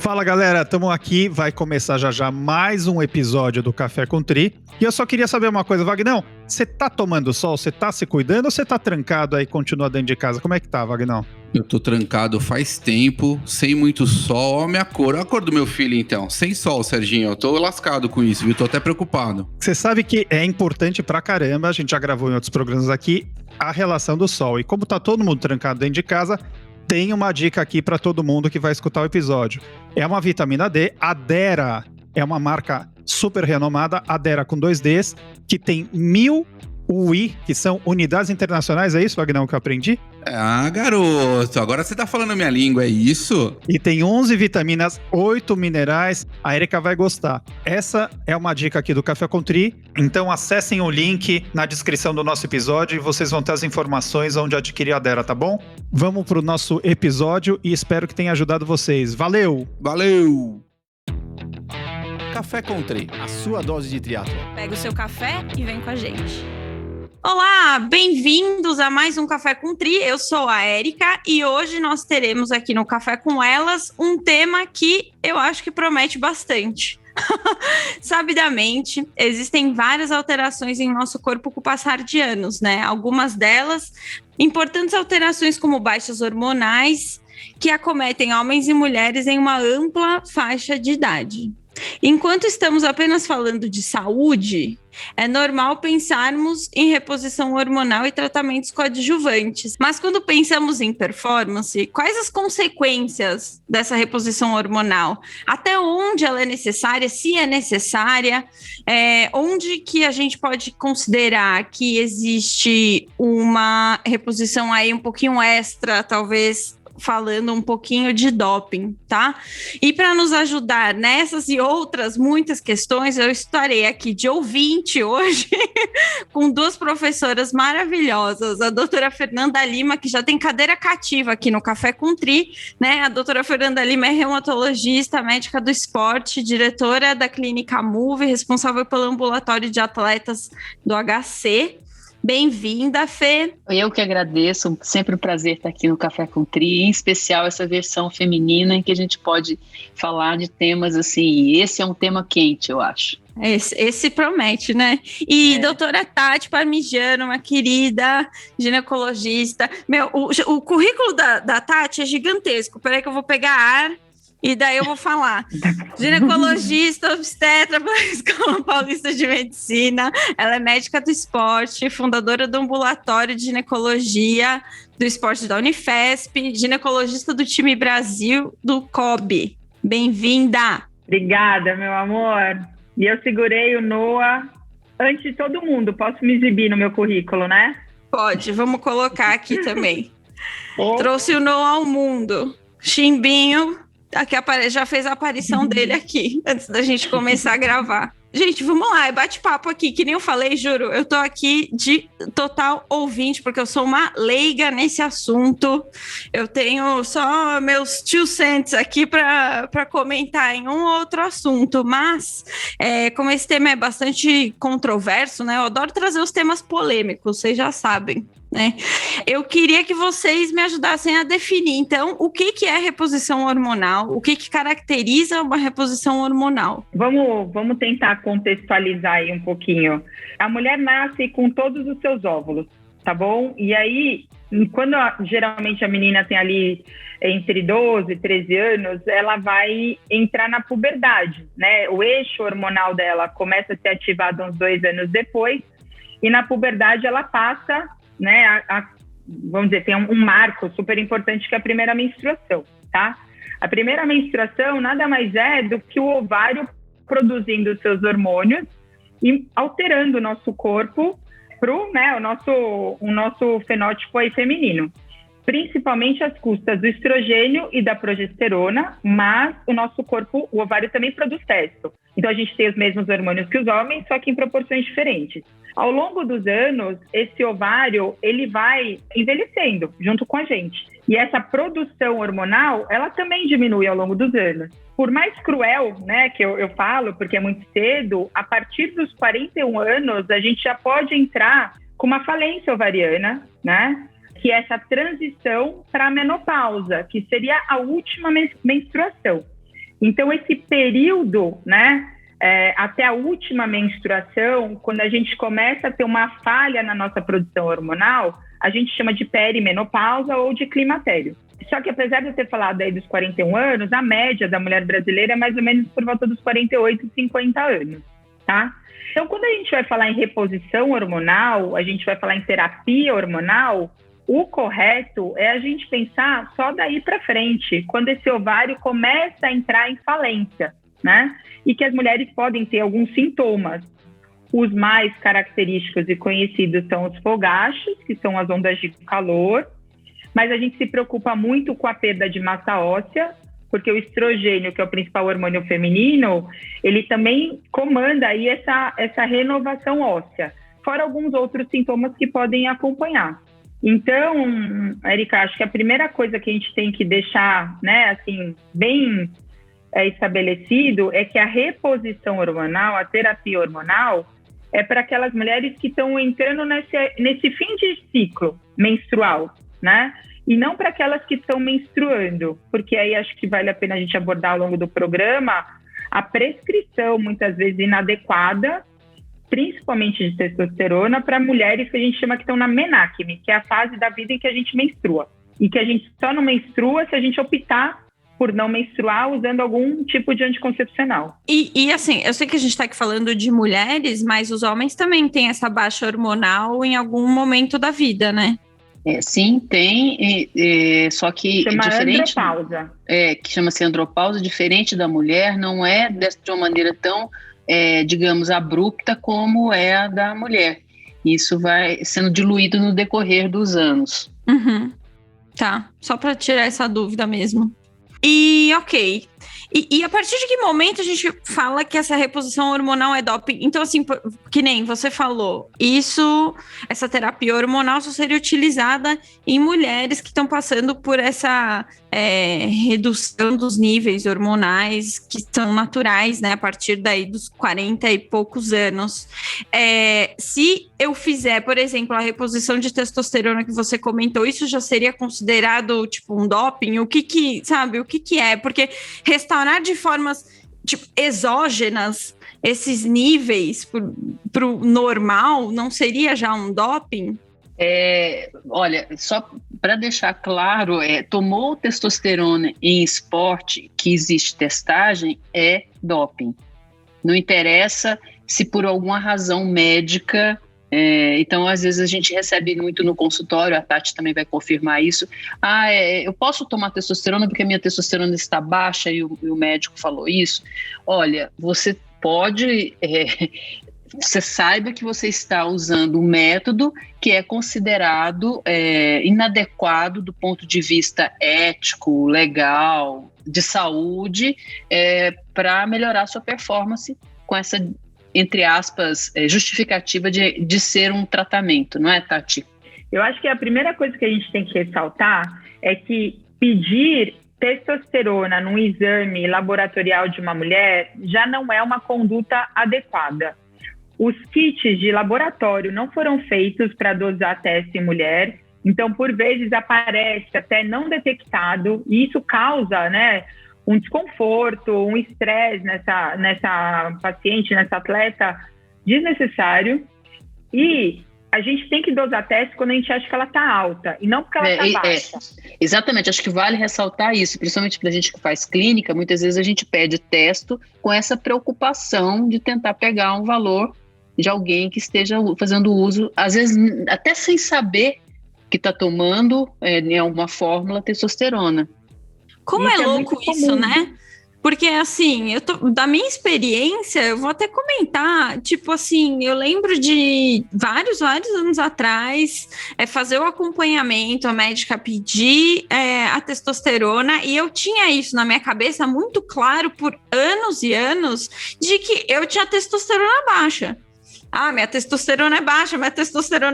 Fala galera, estamos aqui, vai começar já já mais um episódio do Café com Tri. E eu só queria saber uma coisa, Vagnão, você tá tomando sol, você tá se cuidando ou você tá trancado aí e continua dentro de casa? Como é que tá, Vagnão? Eu tô trancado faz tempo, sem muito sol. Ó, a cor do meu filho então, sem sol, Serginho, eu tô lascado com isso, viu? Tô até preocupado. Você sabe que é importante pra caramba, a gente já gravou em outros programas aqui, a relação do sol. E como tá todo mundo trancado dentro de casa, tem uma dica aqui para todo mundo que vai escutar o episódio. É uma vitamina D, a Dera é uma marca super renomada, a Dera com 2 Ds, que tem 1000 UI, que são unidades internacionais, é isso, Vagnão, que eu aprendi? Ah, garoto, agora você tá falando a minha língua, é isso? E tem 11 vitaminas, 8 minerais, a Erika vai gostar. Essa é uma dica aqui do Café com Tri, então acessem o link na descrição do nosso episódio e vocês vão ter as informações onde adquirir a Dera, tá bom? Vamos pro nosso episódio e espero que tenha ajudado vocês. Valeu! Valeu! Café com Tri, a sua dose de triatlo. Pega o seu café e vem com a gente. Olá, bem-vindos a mais um Café com Tri. Eu sou a Erika e hoje nós teremos aqui no Café com Elas um tema que eu acho que promete bastante. Sabidamente, existem várias alterações em nosso corpo com o passar de anos, né? Algumas delas, importantes alterações como baixas hormonais, que acometem homens e mulheres em uma ampla faixa de idade. Enquanto estamos apenas falando de saúde, é normal pensarmos em reposição hormonal e tratamentos coadjuvantes. Mas quando pensamos em performance, quais as consequências dessa reposição hormonal? Até onde ela é necessária, se é necessária? Onde que a gente pode considerar que existe uma reposição aí um pouquinho extra, talvez falando um pouquinho de doping, tá? E para nos ajudar nessas e outras muitas questões, eu estarei aqui de ouvinte hoje com duas professoras maravilhosas, a doutora Fernanda Lima, que já tem cadeira cativa aqui no Café com Tri, né? A doutora Fernanda Lima é reumatologista, médica do esporte, diretora da clínica Move, responsável pelo ambulatório de atletas do HC. Bem-vinda, Fê. Eu que agradeço, sempre um prazer estar aqui no Café com Tri, em especial essa versão feminina em que a gente pode falar de temas assim, e esse é um tema quente, eu acho. Esse promete, né? E doutora Tati Parmigiano, uma querida ginecologista. O currículo da Tati é gigantesco, peraí que eu vou pegar ar. E daí eu vou falar, ginecologista, obstetra pela Escola Paulista de Medicina, ela é médica do esporte, fundadora do ambulatório de ginecologia do esporte da Unifesp, ginecologista do time Brasil do COB. Bem-vinda! Obrigada, meu amor. E eu segurei o Noah antes de todo mundo, posso me exibir no meu currículo, né? Pode, vamos colocar aqui também. Trouxe o Noah ao mundo. Chimbinho... Aqui já fez a aparição dele aqui, antes da gente começar a gravar. Gente, vamos lá, é bate-papo aqui, que nem eu falei, juro, eu tô aqui de total ouvinte, porque eu sou uma leiga nesse assunto, eu tenho só meus 2 cents aqui para comentar em um ou outro assunto, mas como esse tema é bastante controverso, né, eu adoro trazer os temas polêmicos, vocês já sabem, né? Eu queria que vocês me ajudassem a definir, então, o que é reposição hormonal, o que caracteriza uma reposição hormonal? Vamos tentar contextualizar aí um pouquinho. A mulher nasce com todos os seus óvulos, tá bom? E aí, quando geralmente a menina tem ali entre 12 e 13 anos, ela vai entrar na puberdade, né? O eixo hormonal dela começa a ser ativado uns 2 anos depois, e na puberdade ela passa, né, vamos dizer, tem um marco super importante que é a primeira menstruação, tá? A primeira menstruação nada mais é do que o ovário produzindo seus hormônios e alterando o nosso corpo para o nosso fenótipo aí feminino. Principalmente às custas do estrogênio e da progesterona, mas o nosso corpo, o ovário também produz testo. Então a gente tem os mesmos hormônios que os homens, só que em proporções diferentes. Ao longo dos anos, esse ovário, ele vai envelhecendo junto com a gente. E essa produção hormonal, ela também diminui ao longo dos anos. Por mais cruel, né, que eu falo, porque é muito cedo, a partir dos 41 anos, a gente já pode entrar com uma falência ovariana, né? Que é essa transição para a menopausa, que seria a última menstruação. Então, esse período, né, até a última menstruação, quando a gente começa a ter uma falha na nossa produção hormonal, a gente chama de perimenopausa ou de climatério. Só que apesar de eu ter falado aí dos 41 anos, a média da mulher brasileira é mais ou menos por volta dos 48, 50 anos, tá? Então, quando a gente vai falar em reposição hormonal, a gente vai falar em terapia hormonal, o correto é a gente pensar só daí para frente, quando esse ovário começa a entrar em falência, né? E que as mulheres podem ter alguns sintomas. Os mais característicos e conhecidos são os fogachos, que são as ondas de calor, mas a gente se preocupa muito com a perda de massa óssea, porque o estrogênio, que é o principal hormônio feminino, ele também comanda aí essa renovação óssea, fora alguns outros sintomas que podem acompanhar. Então, Érica, acho que a primeira coisa que a gente tem que deixar, né, assim, bem estabelecido é que a reposição hormonal, a terapia hormonal, é para aquelas mulheres que estão entrando nesse fim de ciclo menstrual, né? E não para aquelas que estão menstruando, porque aí acho que vale a pena a gente abordar ao longo do programa a prescrição, muitas vezes inadequada, principalmente de testosterona, para mulheres que a gente chama que estão na menacme, que é a fase da vida em que a gente menstrua. E que a gente só não menstrua se a gente optar por não menstruar usando algum tipo de anticoncepcional. E assim, eu sei que a gente está aqui falando de mulheres, mas os homens também têm essa baixa hormonal em algum momento da vida, né? Sim, tem, só que chama diferente, andropausa. Que chama-se andropausa, diferente da mulher, não é de uma maneira tão, digamos, abrupta como é a da mulher. Isso vai sendo diluído no decorrer dos anos. Uhum. Tá, só para tirar essa dúvida mesmo. E ok. E a partir de que momento a gente fala que essa reposição hormonal é doping? Então, assim, que nem você falou, essa terapia hormonal só seria utilizada em mulheres que estão passando por essa redução dos níveis hormonais que são naturais, né, a partir daí dos 40 e poucos anos. Se eu fizer, por exemplo, a reposição de testosterona que você comentou, isso já seria considerado, tipo, um doping? O que é? Porque restaurar de formas, tipo, exógenas esses níveis para o normal não seria já um doping? Olha, só para deixar claro, tomou testosterona em esporte que existe testagem, é doping. Não interessa se por alguma razão médica. Então, às vezes a gente recebe muito no consultório, a Tati também vai confirmar isso. Eu posso tomar testosterona porque a minha testosterona está baixa e o médico falou isso? Olha, você pode... você saiba que você está usando um método que é considerado inadequado do ponto de vista ético, legal, de saúde, para melhorar a sua performance com essa, entre aspas, justificativa de ser um tratamento, não é, Tati? Eu acho que a primeira coisa que a gente tem que ressaltar é que pedir testosterona num exame laboratorial de uma mulher já não é uma conduta adequada. Os kits de laboratório não foram feitos para dosar teste em mulher, então, por vezes, aparece até não detectado, e isso causa, né, um desconforto, um estresse nessa paciente, nessa atleta, desnecessário. E a gente tem que dosar teste quando a gente acha que ela está alta, e não porque ela está baixa. Exatamente, acho que vale ressaltar isso, principalmente para a gente que faz clínica, muitas vezes a gente pede testo com essa preocupação de tentar pegar um valor de alguém que esteja fazendo uso, às vezes até sem saber que está tomando em alguma fórmula testosterona. Como é louco isso, né? Porque, assim, da minha experiência, eu vou até comentar, tipo assim, eu lembro de vários anos atrás, fazer o acompanhamento, a médica pedir a testosterona, e eu tinha isso na minha cabeça muito claro por anos e anos, de que eu tinha testosterona baixa. Minha testosterona é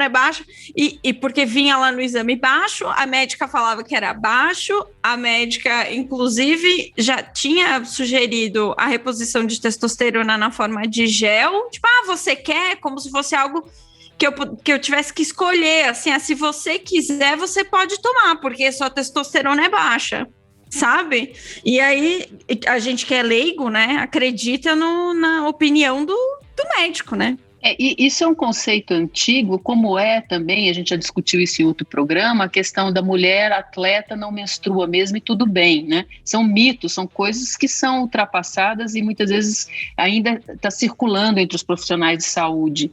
baixa, e porque vinha lá no exame baixo, a médica falava que era baixo, a médica, inclusive, já tinha sugerido a reposição de testosterona na forma de gel, tipo, você quer? Como se fosse algo que eu tivesse que escolher, assim, se você quiser, você pode tomar, porque sua testosterona é baixa. sabe? E aí a gente que é leigo, né, acredita na opinião do médico, né? E isso é um conceito antigo, como é também, a gente já discutiu isso em outro programa, a questão da mulher atleta não menstrua mesmo e tudo bem, né? São mitos, são coisas que são ultrapassadas e muitas vezes ainda está circulando entre os profissionais de saúde,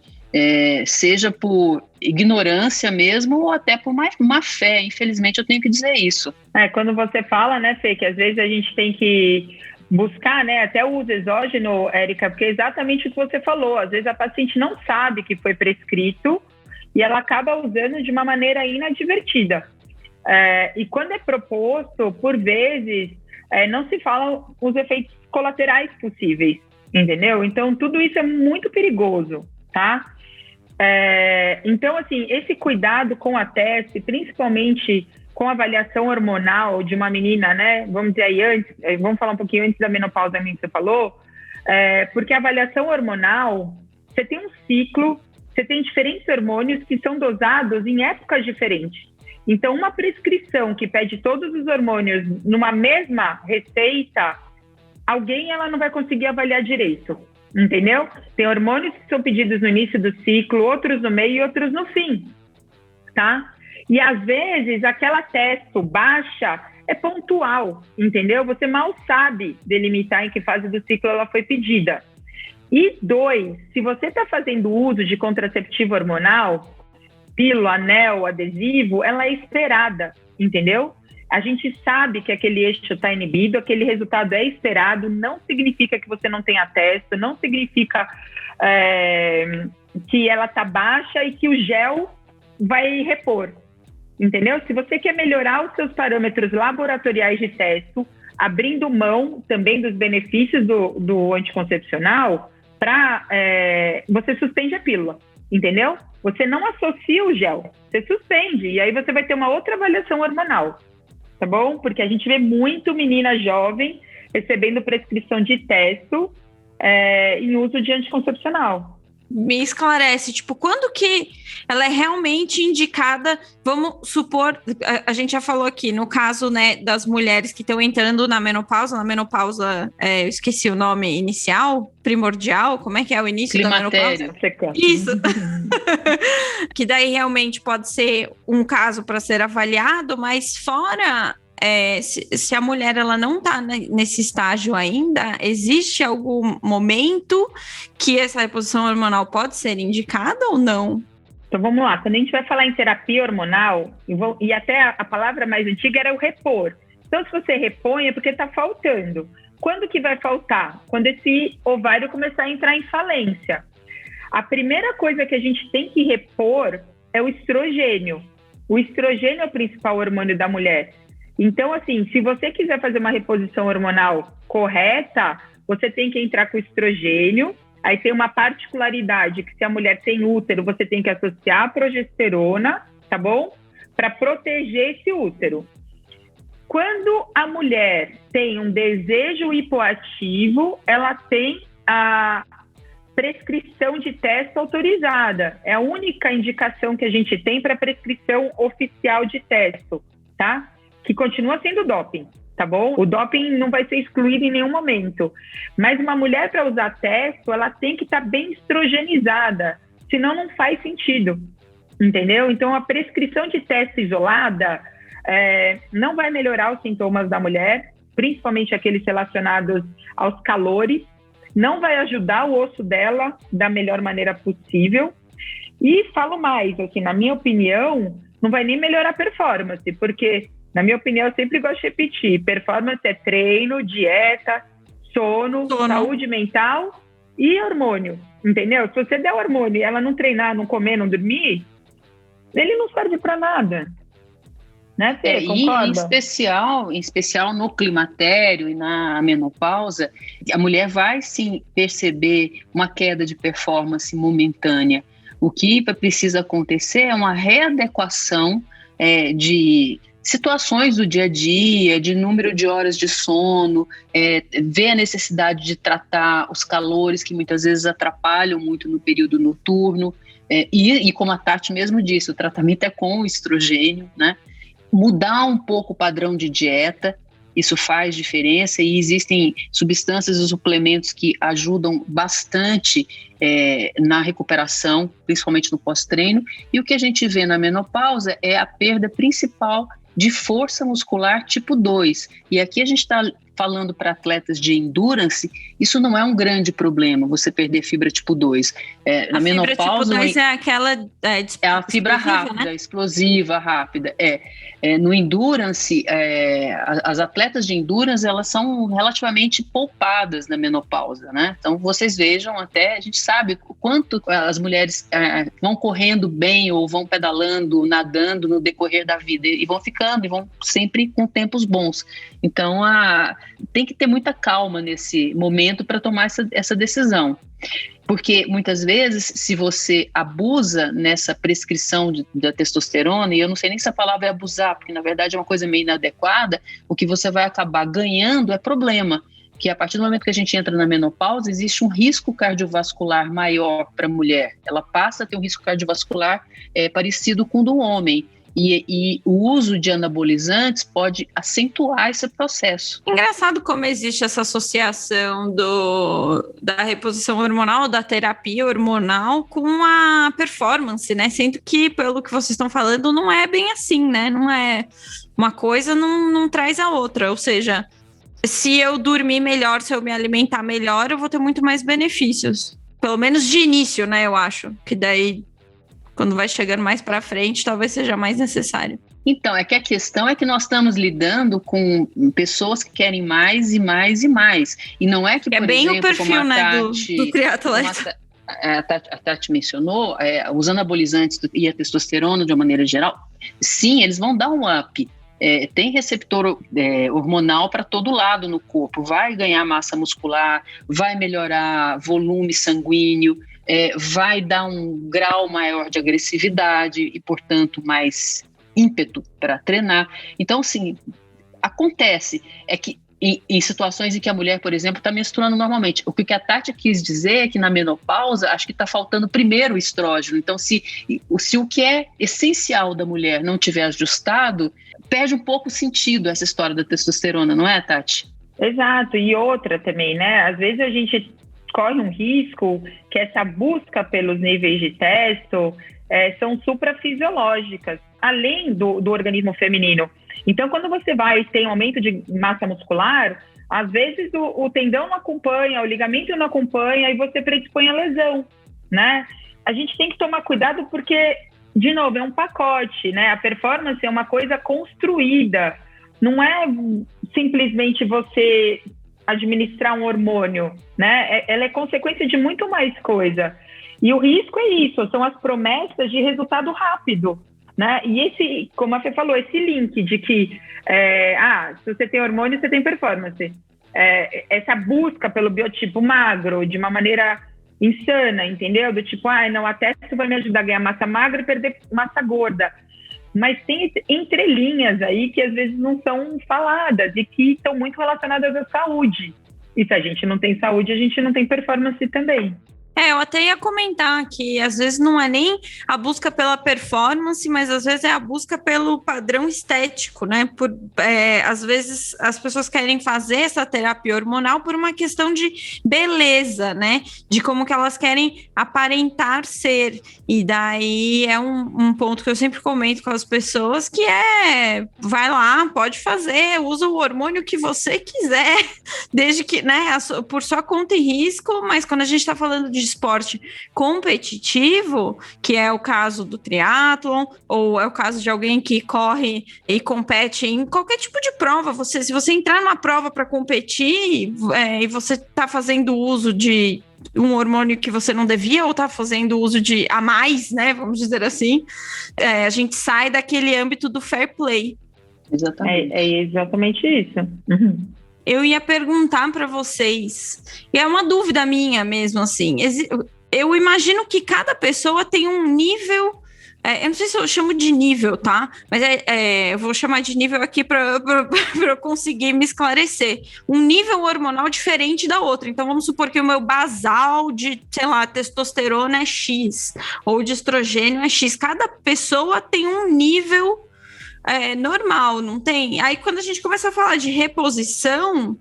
seja por ignorância mesmo ou até por má fé, infelizmente eu tenho que dizer isso. Quando você fala, né, Fê, que às vezes a gente tem que buscar, né, até o uso exógeno, Érica, porque é exatamente o que você falou. Às vezes a paciente não sabe que foi prescrito e ela acaba usando de uma maneira inadvertida. E quando é proposto, por vezes, não se fala os efeitos colaterais possíveis, entendeu? Então, tudo isso é muito perigoso, tá? Então, assim, esse cuidado com a teste, principalmente com a avaliação hormonal de uma menina, né? Vamos dizer aí vamos falar um pouquinho antes da menopausa que você falou, porque a avaliação hormonal, você tem um ciclo, você tem diferentes hormônios que são dosados em épocas diferentes. Então, uma prescrição que pede todos os hormônios numa mesma receita, ela não vai conseguir avaliar direito, entendeu? Tem hormônios que são pedidos no início do ciclo, outros no meio e outros no fim, tá? E, às vezes, aquela testo baixa é pontual, entendeu? Você mal sabe delimitar em que fase do ciclo ela foi pedida. E 2, se você está fazendo uso de contraceptivo hormonal, pílula, anel, adesivo, ela é esperada, entendeu? A gente sabe que aquele eixo está inibido, aquele resultado é esperado, não significa que você não tenha testo, não significa que ela está baixa e que o gel vai repor. Entendeu? Se você quer melhorar os seus parâmetros laboratoriais de testo, abrindo mão também dos benefícios do anticoncepcional, você suspende a pílula, entendeu? Você não associa o gel, você suspende, e aí você vai ter uma outra avaliação hormonal, tá bom? Porque a gente vê muito menina jovem recebendo prescrição de testo em uso de anticoncepcional. Me esclarece, tipo, quando que ela é realmente indicada? Vamos supor, a gente já falou aqui, no caso, né, das mulheres que estão entrando na menopausa, eu esqueci o nome inicial, primordial, como é que é o início Climatério. da menopausa? Isso. Que daí realmente pode ser um caso para ser avaliado, mas fora... se a mulher ela não está nesse estágio ainda, existe algum momento que essa reposição hormonal pode ser indicada ou não? Então vamos lá, quando a gente vai falar em terapia hormonal, e até a palavra mais antiga era o repor. Então se você repõe é porque está faltando. Quando que vai faltar? Quando esse ovário começar a entrar em falência. A primeira coisa que a gente tem que repor é o estrogênio. O estrogênio é o principal hormônio da mulher. Então, assim, se você quiser fazer uma reposição hormonal correta, você tem que entrar com estrogênio. Aí tem uma particularidade que se a mulher tem útero, você tem que associar a progesterona, tá bom? Para proteger esse útero. Quando a mulher tem um desejo hipoativo, ela tem a prescrição de testo autorizada. É a única indicação que a gente tem para prescrição oficial de testo, tá? Que continua sendo doping, tá bom? O doping não vai ser excluído em nenhum momento. Mas uma mulher, para usar testo, ela tem que estar bem estrogenizada, senão não faz sentido, entendeu? Então, a prescrição de testo isolada não vai melhorar os sintomas da mulher, principalmente aqueles relacionados aos calores, não vai ajudar o osso dela da melhor maneira possível. E falo mais, assim, na minha opinião, não vai nem melhorar a performance, porque... Na minha opinião, eu sempre gosto de repetir. Performance é treino, dieta, sono, saúde mental e hormônio, entendeu? Se você der hormônio e ela não treinar, não comer, não dormir, ele não serve para nada. Né, Fê? Concorda? Em especial no climatério e na menopausa, a mulher vai sim perceber uma queda de performance momentânea. O que precisa acontecer é uma readequação de situações do dia a dia, de número de horas de sono, ver a necessidade de tratar os calores que muitas vezes atrapalham muito no período noturno, e como a Tati mesmo disse, o tratamento é com o estrogênio, né? Mudar um pouco o padrão de dieta, isso faz diferença e existem substâncias e suplementos que ajudam bastante na recuperação, principalmente no pós-treino. E o que a gente vê na menopausa é a perda principal de força muscular tipo 2. E aqui a gente está falando para atletas de endurance, isso não é um grande problema, você perder fibra tipo 2. Na menopausa, fibra tipo 2 é aquela... É a fibra rápida, né? Explosiva, rápida. No endurance, as atletas de endurance, elas são relativamente poupadas na menopausa, né? Então, vocês vejam até, a gente sabe o quanto as mulheres vão correndo bem ou vão pedalando, nadando no decorrer da vida e vão ficando, e vão sempre com tempos bons. Então, tem que ter muita calma nesse momento para tomar essa decisão. Porque muitas vezes, se você abusa nessa prescrição da testosterona, e eu não sei nem se a palavra é abusar, porque na verdade é uma coisa meio inadequada, o que você vai acabar ganhando é problema. Que a partir do momento que a gente entra na menopausa, existe um risco cardiovascular maior para a mulher. Ela passa a ter um risco cardiovascular parecido com o do homem. E o uso de anabolizantes pode acentuar esse processo. Engraçado como existe essa associação da reposição hormonal, da terapia hormonal com a performance, né? Sendo que, pelo que vocês estão falando, não é bem assim, né? Não é uma coisa, não traz a outra. Ou seja, se eu dormir melhor, se eu me alimentar melhor, eu vou ter muito mais benefícios. Pelo menos de início, né? Eu acho. Que daí, quando vai chegando mais para frente, talvez seja mais necessário. Então, é que a questão é que nós estamos lidando com pessoas que querem mais e mais e mais. E não é que, por bem exemplo, o perfil, né, do triatleta. A Tati mencionou, os anabolizantes e a testosterona, de uma maneira geral, sim, eles vão dar um up. Tem receptor hormonal para todo lado no corpo. Vai ganhar massa muscular, vai melhorar volume sanguíneo, vai dar um grau maior de agressividade e, portanto, mais ímpeto para treinar. Então, sim, acontece. É que em situações em que a mulher, por exemplo, está menstruando normalmente. O que a Tati quis dizer é que na menopausa, acho que está faltando primeiro o estrógeno. Então, se o que é essencial da mulher não tiver ajustado, perde um pouco o sentido essa história da testosterona, não é, Tati? Exato. E outra também, né? Às vezes a gente corre um risco que essa busca pelos níveis de testo são suprafisiológicas, além do organismo feminino. Então, quando você vai ter um aumento de massa muscular, às vezes o tendão não acompanha, o ligamento não acompanha e você predispõe a lesão, né? A gente tem que tomar cuidado porque, de novo, é um pacote, né? A performance é uma coisa construída, não é simplesmente você administrar um hormônio, né? Ela é consequência de muito mais coisa. E o risco é isso, são as promessas de resultado rápido, né? E esse, como a Fê falou, esse link de que se você tem hormônio, você tem performance. Essa busca pelo biotipo magro de uma maneira insana, entendeu? Do tipo, não, até isso vai me ajudar a ganhar massa magra e perder massa gorda. Mas tem entrelinhas aí que às vezes não são faladas e que estão muito relacionadas à saúde. E se a gente não tem saúde, a gente não tem performance também. Eu até ia comentar que às vezes não é nem a busca pela performance, mas às vezes é a busca pelo padrão estético, né? Às vezes as pessoas querem fazer essa terapia hormonal por uma questão de beleza, né? De como que elas querem aparentar ser. E daí é um ponto que eu sempre comento com as pessoas, que vai lá, pode fazer, usa o hormônio que você quiser, desde que, né, por sua conta e risco, mas quando a gente está falando de esporte competitivo, que é o caso do triatlon, ou é o caso de alguém que corre e compete em qualquer tipo de prova. Se você entrar numa prova para competir e você está fazendo uso de um hormônio que você não devia, ou está fazendo uso de a mais, né, vamos dizer assim, a gente sai daquele âmbito do fair play. Exatamente. É exatamente isso. Uhum. Eu ia perguntar para vocês, e é uma dúvida minha mesmo, assim, eu imagino que cada pessoa tem um nível, eu não sei se eu chamo de nível, tá? Mas eu vou chamar de nível aqui para eu conseguir me esclarecer. Um nível hormonal diferente da outra. Então, vamos supor que o meu basal de, sei lá, testosterona é X, ou de estrogênio é X. Cada pessoa tem um nível normal, não tem? Aí quando a gente começa a falar de reposição,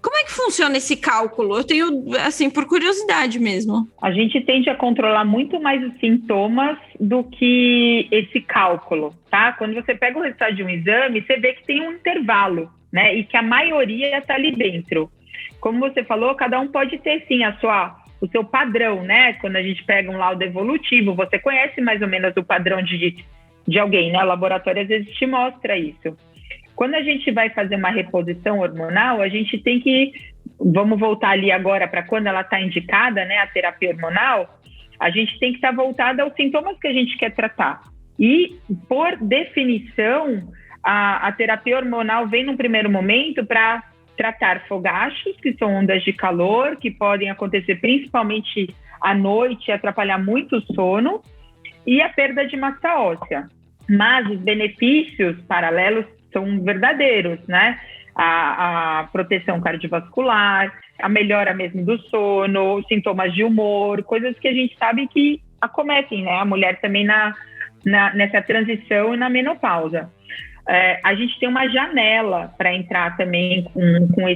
como é que funciona esse cálculo? Eu tenho, assim, por curiosidade mesmo. A gente tende a controlar muito mais os sintomas do que esse cálculo, tá? Quando você pega o resultado de um exame, você vê que tem um intervalo, né? E que a maioria está ali dentro. Como você falou, cada um pode ter, sim, o seu padrão, né? Quando a gente pega um laudo evolutivo, você conhece mais ou menos o padrão de alguém, né? O laboratório às vezes te mostra isso. Quando a gente vai fazer uma reposição hormonal, a gente tem que, vamos voltar ali agora para quando ela está indicada, né, a terapia hormonal, a gente tem que estar voltada aos sintomas que a gente quer tratar. E, por definição, a terapia hormonal vem num primeiro momento para tratar fogachos, que são ondas de calor, que podem acontecer principalmente à noite e atrapalhar muito o sono, e a perda de massa óssea. Mas os benefícios paralelos são verdadeiros, né? A proteção cardiovascular, a melhora mesmo do sono, sintomas de humor, coisas que a gente sabe que acometem, né? A mulher também nessa transição e na menopausa. A gente tem uma janela para entrar também com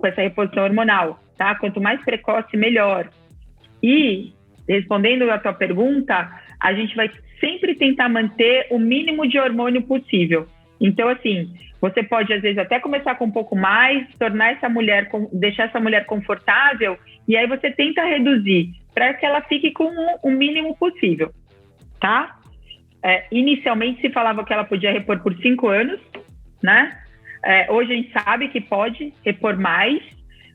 essa reposição hormonal, tá? Quanto mais precoce, melhor. E, respondendo a tua pergunta, a gente vai sempre tentar manter o mínimo de hormônio possível. Então, assim, você pode, às vezes, até começar com um pouco mais, deixar essa mulher confortável, e aí você tenta reduzir para que ela fique com o mínimo possível, tá? Inicialmente se falava que ela podia repor por 5 anos, né? Hoje a gente sabe que pode repor mais,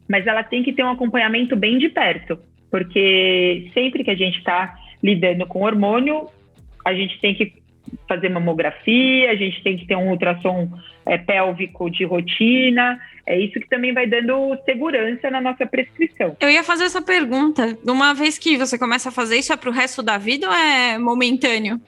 mas ela tem que ter um acompanhamento bem de perto, porque sempre que a gente está lidando com hormônio, a gente tem que fazer mamografia, a gente tem que ter um ultrassom pélvico de rotina. É isso que também vai dando segurança na nossa prescrição. Eu ia fazer essa pergunta. Uma vez que você começa a fazer isso, é para o resto da vida ou é momentâneo?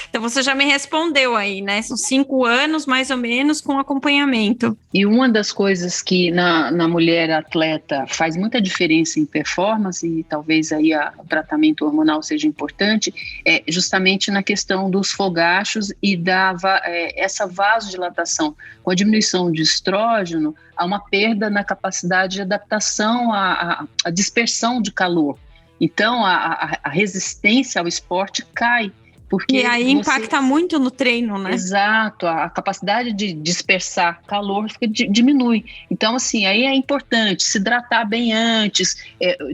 Então você já me respondeu aí, né? São 5 anos, mais ou menos, com acompanhamento. E uma das coisas que na mulher atleta faz muita diferença em performance, e talvez aí o tratamento hormonal seja importante, é justamente na questão dos fogachos e essa vasodilatação. Com a diminuição de estrógeno, há uma perda na capacidade de adaptação à dispersão de calor. Então, a resistência ao esporte cai. Porque e aí impacta muito no treino, né? Exato, a capacidade de dispersar calor diminui. Então, assim, aí é importante se hidratar bem antes,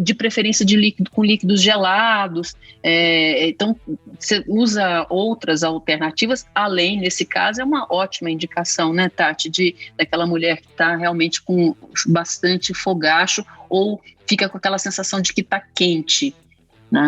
de preferência com líquidos gelados. Então, você usa outras alternativas, além, nesse caso, é uma ótima indicação, né, Tati, daquela mulher que está realmente com bastante fogacho ou fica com aquela sensação de que está quente.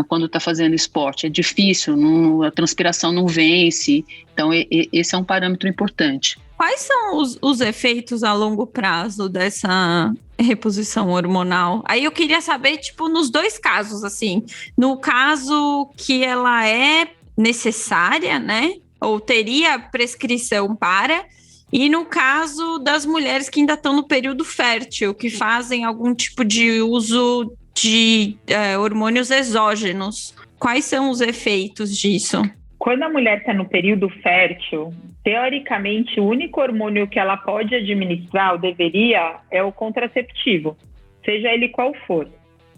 Quando está fazendo esporte, é difícil, a transpiração não vence, então esse é um parâmetro importante. Quais são os efeitos a longo prazo dessa reposição hormonal? Aí eu queria saber, nos 2 casos, assim, no caso que ela é necessária, né, ou teria prescrição para, e no caso das mulheres que ainda estão no período fértil, que fazem algum tipo de uso de hormônios exógenos. Quais são os efeitos disso? Quando a mulher está no período fértil, teoricamente, o único hormônio que ela pode administrar, ou deveria, é o contraceptivo, seja ele qual for.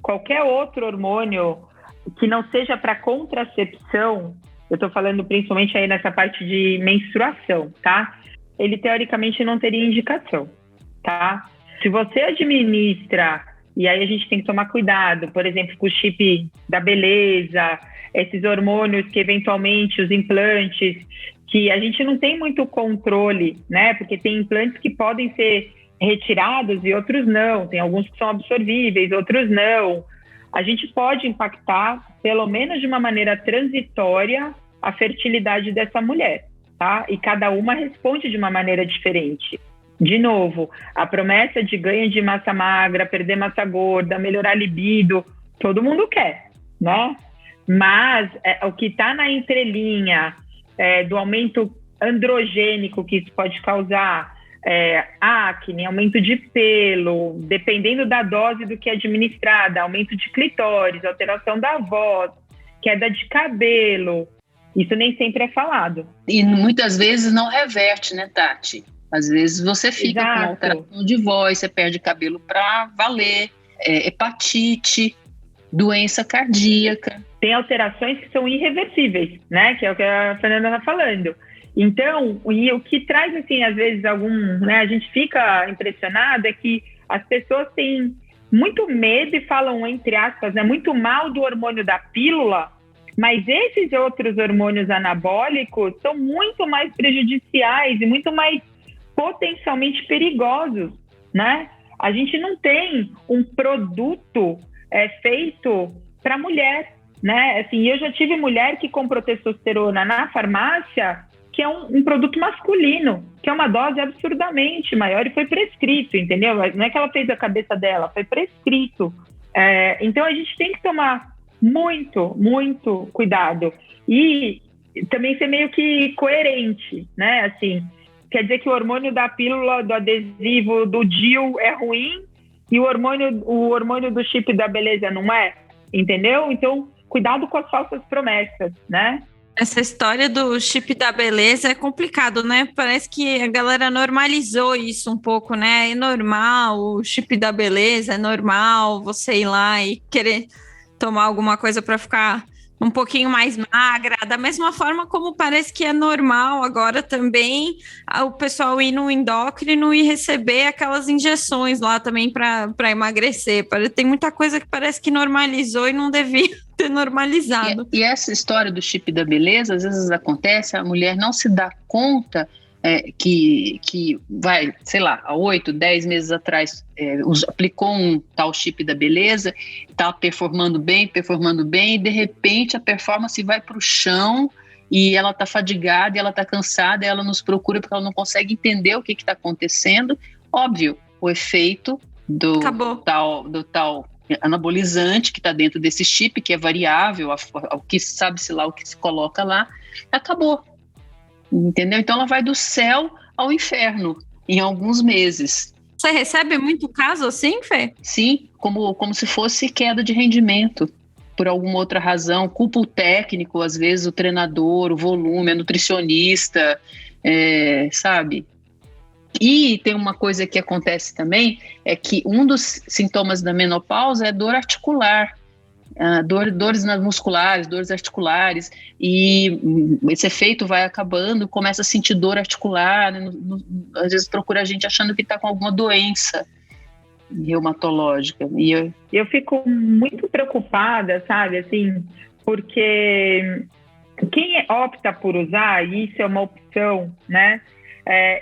Qualquer outro hormônio que não seja para contracepção, eu estou falando principalmente aí nessa parte de menstruação, tá? Ele, teoricamente, não teria indicação, tá? Se você administra. E aí a gente tem que tomar cuidado, por exemplo, com o chip da beleza, esses hormônios que eventualmente, os implantes, que a gente não tem muito controle, né? Porque tem implantes que podem ser retirados e outros não. Tem alguns que são absorvíveis, outros não. A gente pode impactar, pelo menos de uma maneira transitória, a fertilidade dessa mulher, tá? E cada uma responde de uma maneira diferente. De novo, a promessa de ganho de massa magra, perder massa gorda, melhorar a libido, todo mundo quer, né? Mas o que está na entrelinha do aumento androgênico que isso pode causar, acne, aumento de pelo, dependendo da dose do que é administrada, aumento de clitóris, alteração da voz, queda de cabelo, Isso nem sempre é falado. E muitas vezes não reverte, né, Tati? Às vezes você fica com alteração de voz, você perde cabelo para valer, hepatite, doença cardíaca. Tem alterações que são irreversíveis, né? Que é o que a Fernanda está falando. Então, e o que traz, assim, às vezes, né, a gente fica impressionado é que as pessoas têm muito medo e falam, entre aspas, né, muito mal do hormônio da pílula, mas esses outros hormônios anabólicos são muito mais prejudiciais e muito mais potencialmente perigosos, né? A gente não tem um produto feito para mulher, né? Assim, eu já tive mulher que comprou testosterona na farmácia, que é um produto masculino, que é uma dose absurdamente maior e foi prescrito, entendeu? Não é que ela fez a cabeça dela, foi prescrito. Então, a gente tem que tomar muito, muito cuidado. E também ser meio que coerente, né? Assim, quer dizer que o hormônio da pílula, do adesivo, do DIU é ruim e o hormônio do chip da beleza não é, entendeu? Então, cuidado com as falsas promessas, né? Essa história do chip da beleza é complicado, né? Parece que a galera normalizou isso um pouco, né? É normal, o chip da beleza é normal você ir lá e querer tomar alguma coisa para ficar um pouquinho mais magra, da mesma forma como parece que é normal agora também o pessoal ir no endócrino e receber aquelas injeções lá também para emagrecer. Tem muita coisa que parece que normalizou e não devia ter normalizado. E essa história do chip da beleza, às vezes acontece, a mulher não se dá conta que vai, sei lá, há 8, 10 meses atrás aplicou um tal chip da beleza, está performando bem, e de repente a performance vai para o chão e ela está fadigada, e ela está cansada, e ela nos procura porque ela não consegue entender o que está acontecendo. Óbvio, o efeito do tal anabolizante que está dentro desse chip, que é variável, o que sabe-se lá, o que se coloca lá, acabou. Entendeu? Então ela vai do céu ao inferno em alguns meses. Você recebe muito caso assim, Fê? Sim, como se fosse queda de rendimento por alguma outra razão. Culpa o técnico, às vezes o treinador, o volume, a nutricionista, sabe? E tem uma coisa que acontece também, é que um dos sintomas da menopausa é dor articular. Dores musculares, dores articulares, e esse efeito vai acabando, começa a sentir dor articular, né? Às vezes procura a gente achando que está com alguma doença reumatológica. E eu fico muito preocupada, sabe, assim, porque quem opta por usar, e isso é uma opção, né?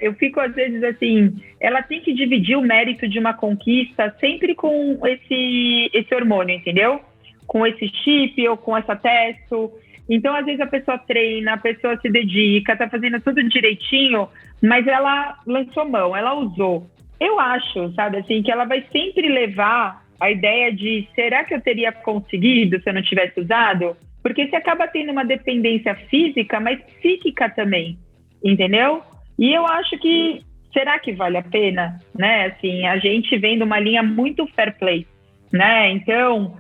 Eu fico às vezes assim, ela tem que dividir o mérito de uma conquista sempre com esse hormônio, entendeu? Com esse chip ou com essa testo. Então, às vezes a pessoa treina, a pessoa se dedica, tá fazendo tudo direitinho, mas ela lançou mão, ela usou. Eu acho, sabe, assim, que ela vai sempre levar a ideia de, será que eu teria conseguido se eu não tivesse usado? Porque você acaba tendo uma dependência física, mas psíquica também, entendeu? E eu acho que, será que vale a pena, né? Assim, a gente vem de uma linha muito fair play, né? Então,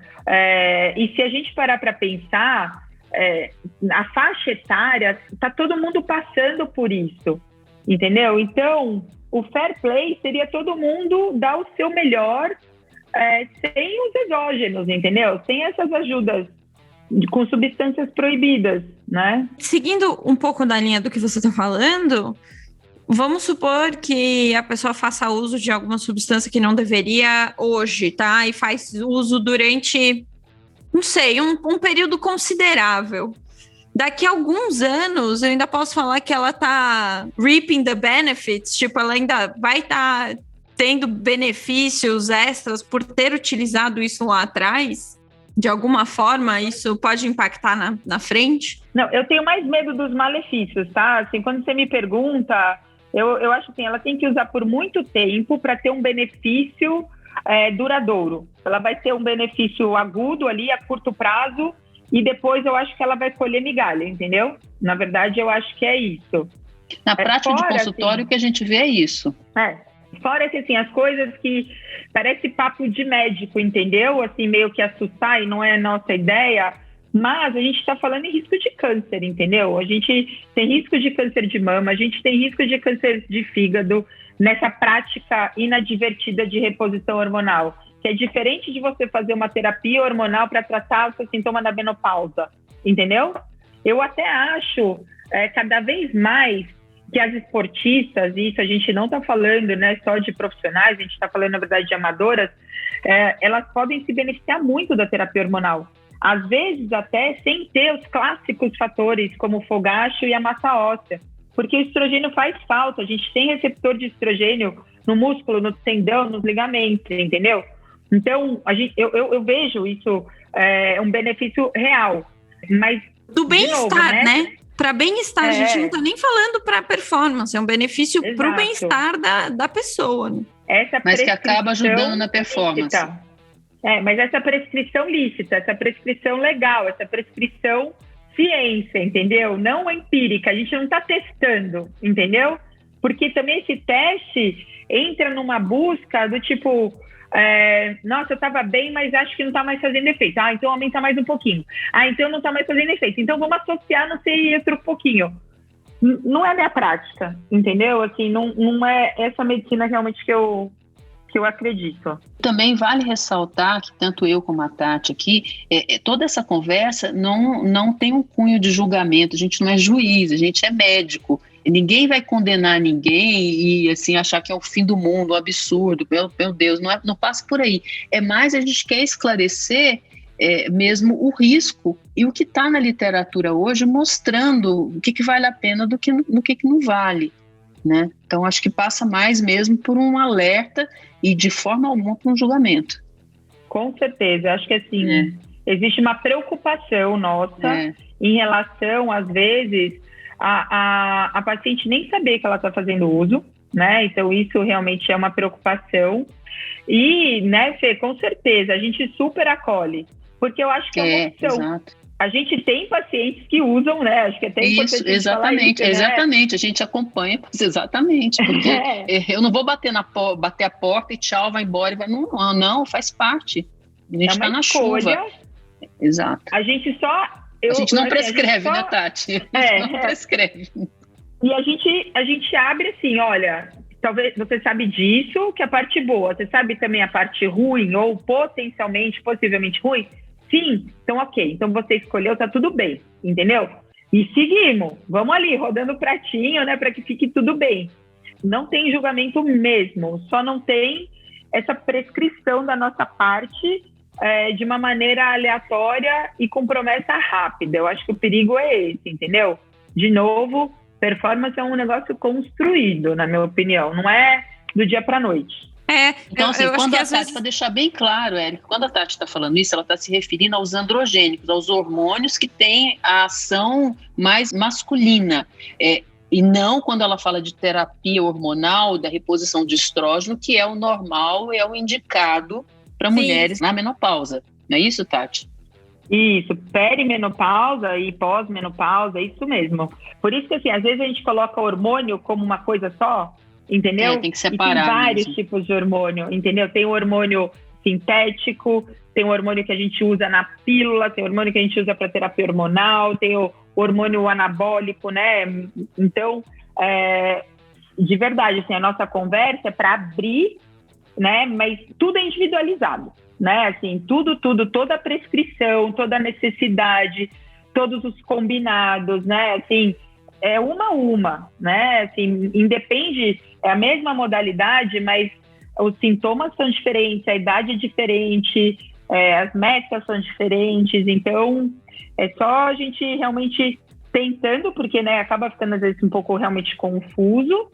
e se a gente parar para pensar, a faixa etária, tá todo mundo passando por isso, entendeu? Então, o fair play seria todo mundo dar o seu melhor sem os exógenos, entendeu? Sem essas ajudas com substâncias proibidas, né? Seguindo um pouco da linha do que você está falando, vamos supor que a pessoa faça uso de alguma substância que não deveria hoje, tá? E faz uso durante, não sei, um período considerável. Daqui a alguns anos, eu ainda posso falar que ela tá reaping the benefits, tipo, ela ainda vai estar tendo benefícios extras por ter utilizado isso lá atrás? De alguma forma, isso pode impactar na frente? Não, eu tenho mais medo dos malefícios, tá? Assim, quando você me pergunta, eu acho assim, ela tem que usar por muito tempo para ter um benefício duradouro. Ela vai ter um benefício agudo ali, a curto prazo, e depois eu acho que ela vai colher migalha, entendeu? Na verdade, eu acho que é isso. Na prática de consultório, assim, o que a gente vê é isso. Fora que, assim, as coisas que parece papo de médico, entendeu? Assim, meio que assustar, e não é a nossa ideia, Mas a gente está falando em risco de câncer, entendeu? A gente tem risco de câncer de mama, a gente tem risco de câncer de fígado nessa prática inadvertida de reposição hormonal, que é diferente de você fazer uma terapia hormonal para tratar o seu sintoma da menopausa, entendeu? Eu até acho cada vez mais que as esportistas, e isso a gente não está falando, né, só de profissionais, a gente está falando, na verdade, de amadoras, elas podem se beneficiar muito da terapia hormonal. Às vezes, até sem ter os clássicos fatores, como o fogacho e a massa óssea, porque o estrogênio faz falta. A gente tem receptor de estrogênio no músculo, no tendão, nos ligamentos, entendeu? Então, eu vejo isso um benefício real. Mas, do bem-estar, né? Para bem-estar, a gente não está nem falando para performance, é um benefício para o bem-estar da pessoa. Né? Mas que acaba ajudando na performance. Mas essa prescrição lícita, essa prescrição legal, essa prescrição ciência, entendeu? Não empírica, a gente não está testando, entendeu? Porque também esse teste entra numa busca do tipo, nossa, eu estava bem, mas acho que não está mais fazendo efeito. Então aumenta mais um pouquinho. Então não está mais fazendo efeito. Então vamos associar não sei outro pouquinho. Não é minha prática, entendeu? Assim, não é essa medicina realmente que eu acredito. Também vale ressaltar que tanto eu como a Tati aqui, toda essa conversa não tem um cunho de julgamento, a gente não é juiz, a gente é médico, e ninguém vai condenar ninguém e assim, achar que é o fim do mundo, um absurdo, meu Deus, não passa por aí. É mais a gente quer esclarecer mesmo o risco e o que está na literatura hoje mostrando o que vale a pena do que no que não vale. Né? Então, acho que passa mais mesmo por um alerta e de forma alguma por um julgamento. Com certeza, acho que assim, existe uma preocupação nossa em relação, às vezes, a paciente nem saber que ela está fazendo uso, né? Então, isso realmente é uma preocupação. E, né, Fê, com certeza, a gente super acolhe, porque eu acho que é uma opção. Exato. A gente tem pacientes que usam, né? Acho que é até importante exatamente, falar isso, né? Exatamente. A gente acompanha, exatamente, porque eu não vou bater a porta e tchau, vai embora. Não, faz parte. A gente está na chuva. Exato. A gente a gente não prescreve, né, Tati? A gente não prescreve. E a gente abre assim, olha, talvez você sabe disso, que é a parte boa. Você sabe também a parte ruim ou possivelmente ruim? Sim, então ok, então você escolheu, tá tudo bem, entendeu? E seguimos, vamos ali, rodando o pratinho, né, para que fique tudo bem. Não tem julgamento mesmo, só não tem essa prescrição da nossa parte de uma maneira aleatória e com promessa rápida. Eu acho que o perigo é esse, entendeu? De novo, performance é um negócio construído, na minha opinião, não é do dia para noite. Então, assim, quando a Tati, para deixar bem claro, Érica, quando a Tati está falando isso, ela está se referindo aos androgênicos, aos hormônios que têm a ação mais masculina. E não quando ela fala de terapia hormonal, da reposição de estrógeno, que é o normal, é o indicado para mulheres na menopausa. Não é isso, Tati? Isso, perimenopausa e pós-menopausa, isso mesmo. Por isso que, assim, às vezes a gente coloca hormônio como uma coisa só, entendeu? Tem que separar. E tem vários tipos de hormônio, entendeu? Tem o hormônio sintético, tem o hormônio que a gente usa na pílula, tem o hormônio que a gente usa para terapia hormonal, tem o hormônio anabólico, né? Então, de verdade, assim, a nossa conversa é para abrir, né? Mas tudo é individualizado, né? Assim, tudo, toda a prescrição, toda a necessidade, todos os combinados, né? Assim, é uma, né? Assim, independe, é a mesma modalidade, mas os sintomas são diferentes, a idade é diferente, as métricas são diferentes, então é só a gente realmente tentando, porque, né, acaba ficando às vezes um pouco realmente confuso,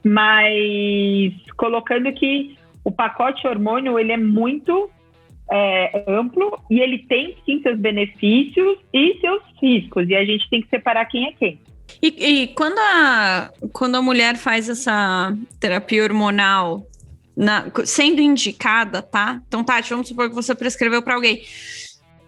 mas colocando que o pacote hormônio, ele é muito amplo e ele tem sim seus benefícios e seus riscos, e a gente tem que separar quem é quem. E quando a mulher faz essa terapia hormonal sendo indicada, tá? Então, Tati, vamos supor que você prescreveu para alguém.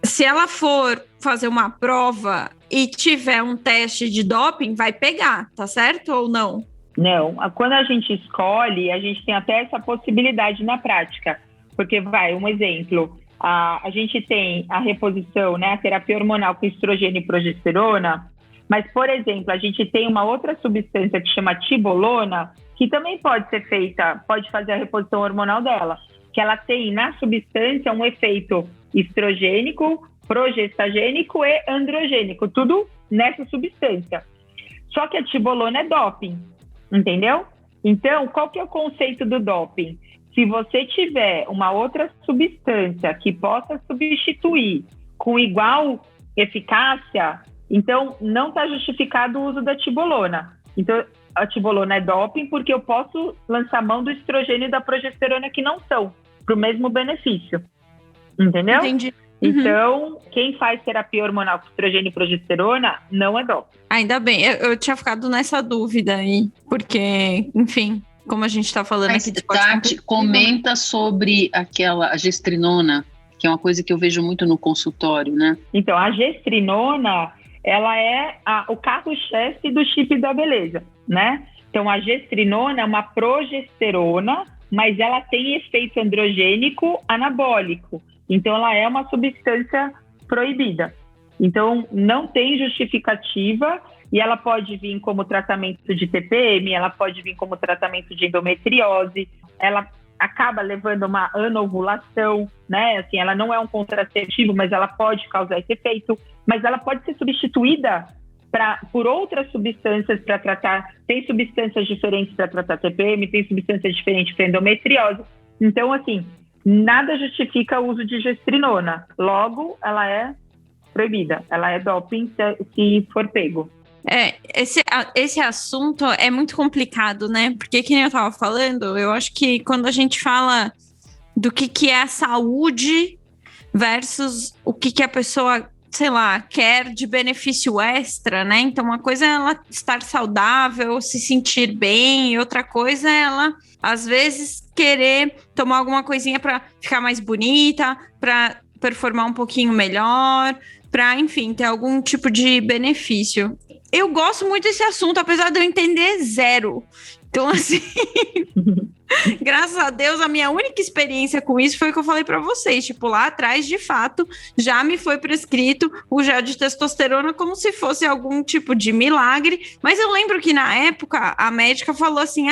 Se ela for fazer uma prova e tiver um teste de doping, vai pegar, tá certo ou não? Não. Quando a gente escolhe, a gente tem até essa possibilidade na prática. Porque, um exemplo, A gente tem a reposição, né, a terapia hormonal com estrogênio e progesterona, mas, por exemplo, a gente tem uma outra substância que chama tibolona, que também pode ser feita, pode fazer a reposição hormonal dela, que ela tem na substância um efeito estrogênico, progestagênico e androgênico, tudo nessa substância. Só que a tibolona é doping, entendeu? Então, qual que é o conceito do doping? Se você tiver uma outra substância que possa substituir com igual eficácia, então não está justificado o uso da tibolona. Então, a tibolona é doping porque eu posso lançar mão do estrogênio e da progesterona que não são, para o mesmo benefício. Entendeu? Entendi. Então, quem faz terapia hormonal com estrogênio e progesterona não é doping. Ainda bem, eu tinha ficado nessa dúvida aí, porque, enfim, como a gente está falando Mas, aqui de Tati, comenta sobre a gestrinona, que é uma coisa que eu vejo muito no consultório, né? Então, a gestrinona, ela é o carro-chefe do chip da beleza, né? Então, a gestrinona é uma progesterona, mas ela tem efeito androgênico anabólico. Então, ela é uma substância proibida. Então, não tem justificativa e ela pode vir como tratamento de TPM, ela pode vir como tratamento de endometriose, ela acaba levando uma anovulação, né? Assim, ela não é um contraceptivo, mas ela pode causar esse efeito, mas ela pode ser substituída por outras substâncias para tratar. Tem substâncias diferentes para tratar TPM, tem substâncias diferentes para endometriose. Então, assim, nada justifica o uso de gestrinona. Logo, ela é proibida. Ela é doping se for pego. Esse assunto é muito complicado, né? Porque, que nem eu tava falando, eu acho que quando a gente fala do que é a saúde versus o que a pessoa, sei lá, quer de benefício extra, né? Então, uma coisa é ela estar saudável, se sentir bem, e outra coisa é ela, às vezes, querer tomar alguma coisinha para ficar mais bonita, para performar um pouquinho melhor, para, enfim, ter algum tipo de benefício. Eu gosto muito desse assunto, apesar de eu entender zero. Então, assim, graças a Deus, a minha única experiência com isso foi o que eu falei pra vocês. Tipo, lá atrás, de fato, já me foi prescrito o gel de testosterona como se fosse algum tipo de milagre. Mas eu lembro que, na época, a médica falou assim,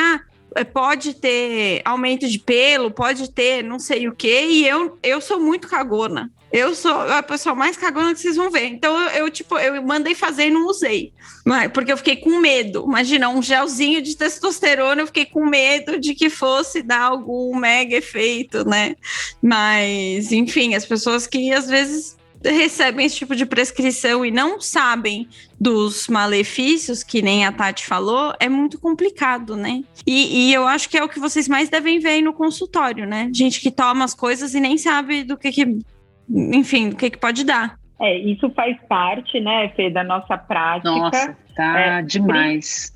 pode ter aumento de pelo, pode ter não sei o quê. E eu sou muito cagona. Eu sou a pessoa mais cagona que vocês vão ver. Então, eu mandei fazer e não usei. Porque eu fiquei com medo. Imagina, um gelzinho de testosterona, eu fiquei com medo de que fosse dar algum mega efeito, né? Mas, enfim, as pessoas que às vezes recebem esse tipo de prescrição e não sabem dos malefícios, que nem a Tati falou, é muito complicado, né? E eu acho que é o que vocês mais devem ver aí no consultório, né? Gente que toma as coisas e nem sabe do que enfim, do que pode dar. Isso faz parte, né, Fê, da nossa prática. Nossa, tá demais.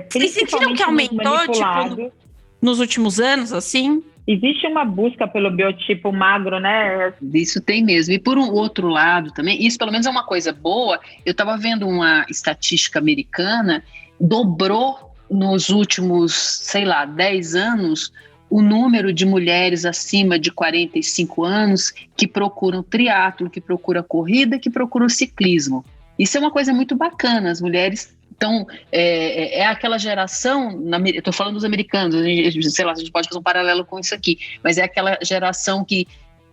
Vocês sentiram que aumentou, tipo, nos últimos anos, assim? Existe uma busca pelo biotipo magro, né? Isso tem mesmo. E por um outro lado também, isso pelo menos é uma coisa boa, eu estava vendo uma estatística americana, dobrou nos últimos, 10 anos, o número de mulheres acima de 45 anos que procuram triatlo, que procuram corrida, que procuram ciclismo. Isso é uma coisa muito bacana, as mulheres estão... É aquela geração, eu estou falando dos americanos, a gente pode fazer um paralelo com isso aqui, mas é aquela geração que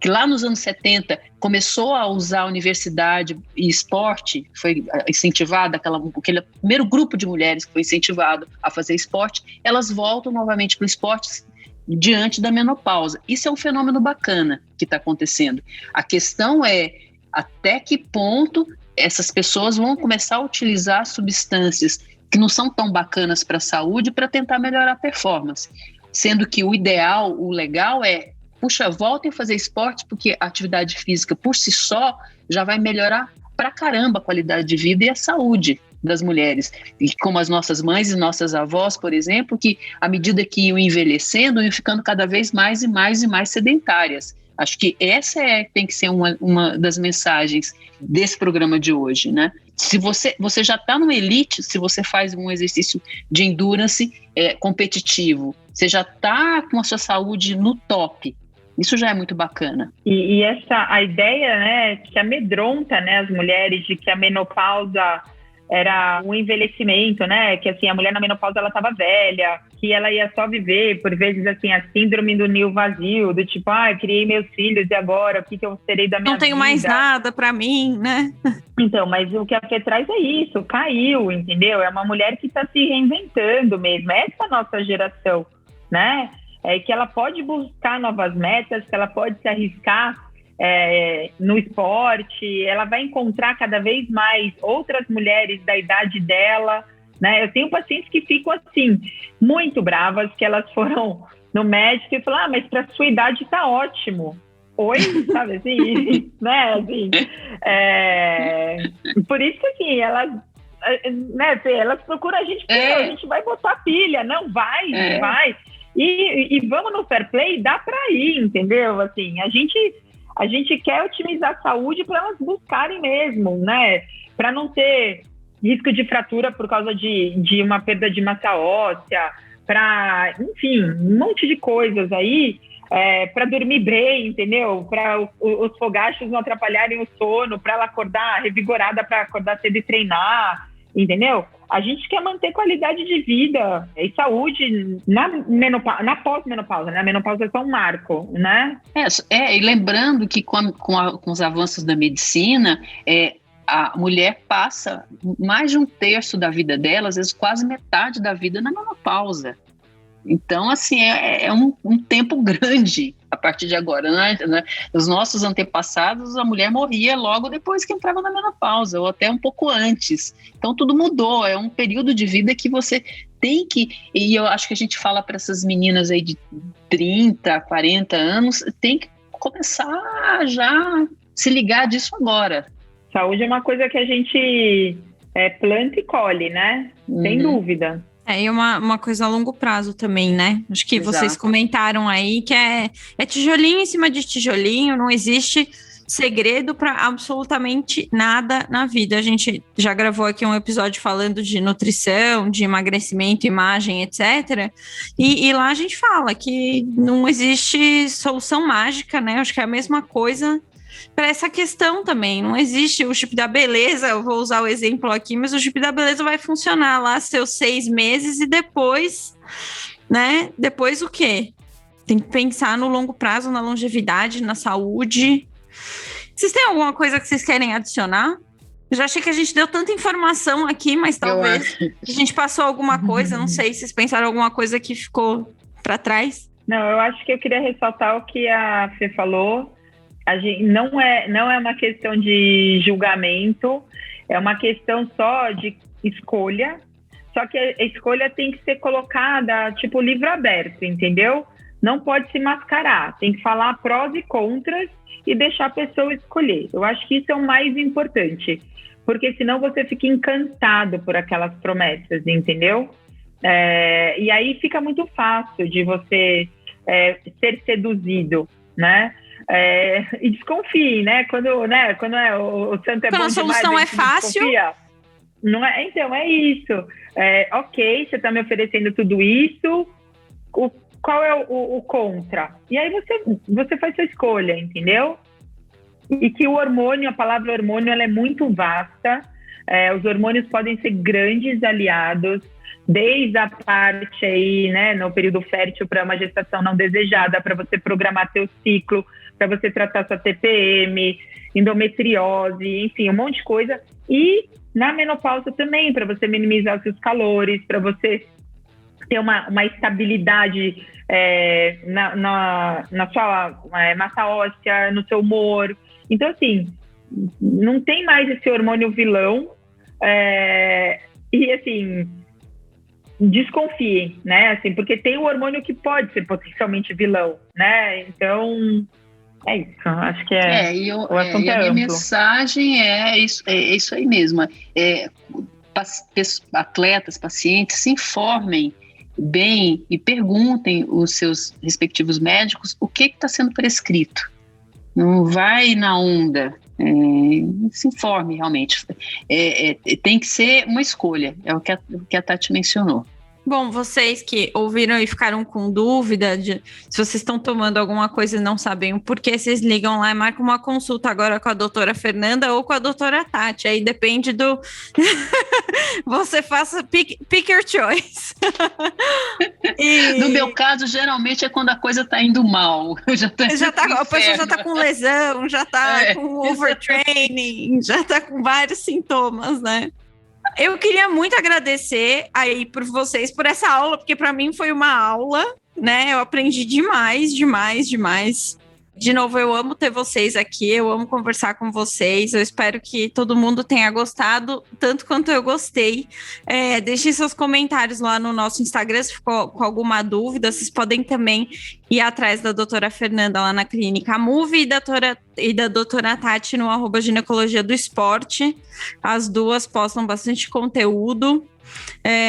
lá nos anos 70 começou a usar a universidade e esporte, foi incentivada, aquele primeiro grupo de mulheres que foi incentivado a fazer esporte, elas voltam novamente para o esporte diante da menopausa. Isso é um fenômeno bacana que está acontecendo. A questão é até que ponto essas pessoas vão começar a utilizar substâncias que não são tão bacanas para a saúde para tentar melhorar a performance. Sendo que o ideal, o legal é, voltem a fazer esporte, porque a atividade física por si só já vai melhorar pra caramba a qualidade de vida e a saúde das mulheres, e como as nossas mães e nossas avós, por exemplo, que à medida que iam envelhecendo, iam ficando cada vez mais e mais e mais sedentárias. Acho que essa tem que ser uma das mensagens desse programa de hoje, né? Se você já está no elite, se você faz um exercício de endurance competitivo, você já está com a sua saúde no top, Isso já é muito bacana. E a ideia, né, que amedronta, né, as mulheres de que a menopausa era um envelhecimento, né, que assim, a mulher na menopausa ela estava velha, que ela ia só viver, por vezes assim, a síndrome do ninho vazio, do tipo, criei meus filhos e agora, o que eu serei da minha vida? Não tenho mais nada para mim, né? Então, mas o que a Fê traz é isso, caiu, entendeu? É uma mulher que está se reinventando mesmo, essa nossa geração, né? É que ela pode buscar novas metas, que ela pode se arriscar no esporte, ela vai encontrar cada vez mais outras mulheres da idade dela, né? Eu tenho pacientes que ficam assim, muito bravas, que elas foram no médico e falaram, mas para sua idade tá ótimo. Oi? Sabe assim? Né? Assim, por isso que assim, elas... Né, elas procuram a gente, a gente vai botar pilha, não vai. E vamos no fair play, dá para ir, entendeu? Assim, a gente quer otimizar a saúde para elas buscarem mesmo, né? Para não ter risco de fratura por causa de uma perda de massa óssea, para, enfim, um monte de coisas aí, para dormir bem, entendeu? Para os fogachos não atrapalharem o sono, para ela acordar revigorada, para acordar cedo e treinar, entendeu? A gente quer manter qualidade de vida e saúde na pós-menopausa, né? A menopausa é só um marco, né? E lembrando que com os avanços da medicina, a mulher passa mais de 1/3 da vida dela, às vezes quase metade da vida na menopausa. Então, assim, é um tempo grande a partir de agora, né? Os nossos antepassados, a mulher morria logo depois que entrava na menopausa, ou até um pouco antes. Então, tudo mudou. É um período de vida que você tem que... E eu acho que a gente fala para essas meninas aí de 30, 40 anos, tem que começar a já se ligar disso agora. Saúde é uma coisa que a gente planta e colhe, né? Sem dúvida. E uma coisa a longo prazo também, né? Acho que vocês comentaram aí que é tijolinho em cima de tijolinho, não existe segredo para absolutamente nada na vida. A gente já gravou aqui um episódio falando de nutrição, de emagrecimento, imagem, etc. E lá a gente fala que não existe solução mágica, né? Acho que é a mesma coisa para essa questão também. Não existe o chip da beleza, eu vou usar o exemplo aqui, mas o chip da beleza vai funcionar lá seus 6 meses e depois, né? Depois o quê? Tem que pensar no longo prazo, na longevidade, na saúde. Vocês têm alguma coisa que vocês querem adicionar? Eu já achei que a gente deu tanta informação aqui, mas talvez a gente passou alguma coisa, não sei se vocês pensaram alguma coisa que ficou para trás. Não, eu acho que eu queria ressaltar o que a Fê falou. A gente, não é uma questão de julgamento, é uma questão só de escolha, só que a escolha tem que ser colocada tipo livro aberto, entendeu? Não pode se mascarar, tem que falar prós e contras e deixar a pessoa escolher. Eu acho que isso é o mais importante, porque senão você fica encantado por aquelas promessas, entendeu? E aí fica muito fácil de você ser seduzido, né? E desconfie, né? Quando o santo é bom demais, a solução é fácil. Não é? Então, é isso. Ok, você está me oferecendo tudo isso. Qual é o contra? E aí você faz sua escolha, entendeu? E que o hormônio, a palavra hormônio, ela é muito vasta. Os hormônios podem ser grandes aliados, desde a parte aí, né, no período fértil para uma gestação não desejada, para você programar seu ciclo, para você tratar sua TPM, endometriose, enfim, um monte de coisa. E na menopausa também, para você minimizar os seus calores, para você ter uma estabilidade na sua massa óssea, no seu humor. Então, assim, não tem mais esse hormônio vilão. E, assim, desconfiem, né? Assim, porque tem o hormônio que pode ser potencialmente vilão, né? Então, é isso. Acho que o assunto é amplo. A minha mensagem é isso aí mesmo. Atletas, pacientes, se informem bem e perguntem os seus respectivos médicos o que está sendo prescrito. Não vai na onda. Se informe realmente. Tem que ser uma escolha, é o que a Tati mencionou. Bom, vocês que ouviram e ficaram com dúvida de se vocês estão tomando alguma coisa e não sabem o porquê, vocês ligam lá e marcam uma consulta agora com a doutora Fernanda ou com a doutora Tati. Aí depende do... Você faça pick your choice. No meu caso, geralmente é quando a coisa tá indo mal. A pessoa já tá com lesão, já tá com overtraining, já tá com vários sintomas, né? Eu queria muito agradecer aí por vocês por essa aula, porque para mim foi uma aula, né? Eu aprendi demais. De novo, eu amo ter vocês aqui, eu amo conversar com vocês. Eu espero que todo mundo tenha gostado, tanto quanto eu gostei. Deixem seus comentários lá no nosso Instagram, se ficou com alguma dúvida. Vocês podem também ir atrás da doutora Fernanda lá na Clínica Move e da doutora Tati no @ginecologia do esporte. As duas postam bastante conteúdo.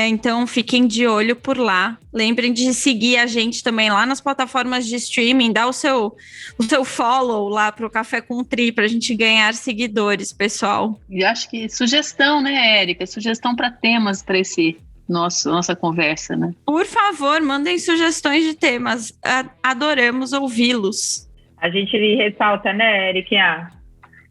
Então fiquem de olho por lá. Lembrem de seguir a gente também lá nas plataformas de streaming, dá o seu follow lá pro Café com Tri pra gente ganhar seguidores, pessoal. E acho que sugestão, né, Érica? Sugestão para temas para esse nossa conversa, né? Por favor, mandem sugestões de temas. Adoramos ouvi-los. A gente ressalta, né, Érica?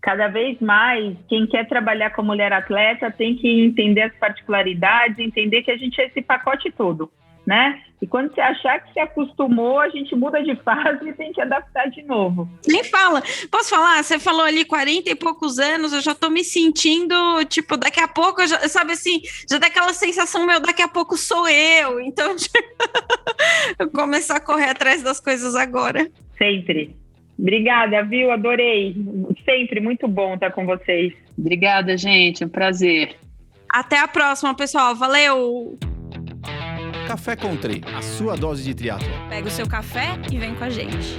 Cada vez mais, quem quer trabalhar com mulher atleta tem que entender as particularidades, entender que a gente é esse pacote todo, né? E quando você achar que se acostumou, a gente muda de fase e tem que adaptar de novo. Nem fala. Posso falar? Você falou ali 40 e poucos anos, eu já tô me sentindo, tipo, daqui a pouco, sabe assim, já dá aquela sensação, daqui a pouco sou eu. Então, eu começar a correr atrás das coisas agora. Sempre. Obrigada, viu? Adorei. Sempre muito bom estar com vocês. Obrigada, gente. Um prazer. Até a próxima, pessoal. Valeu! Café com Tri, a sua dose de triatlon. Pega o seu café e vem com a gente.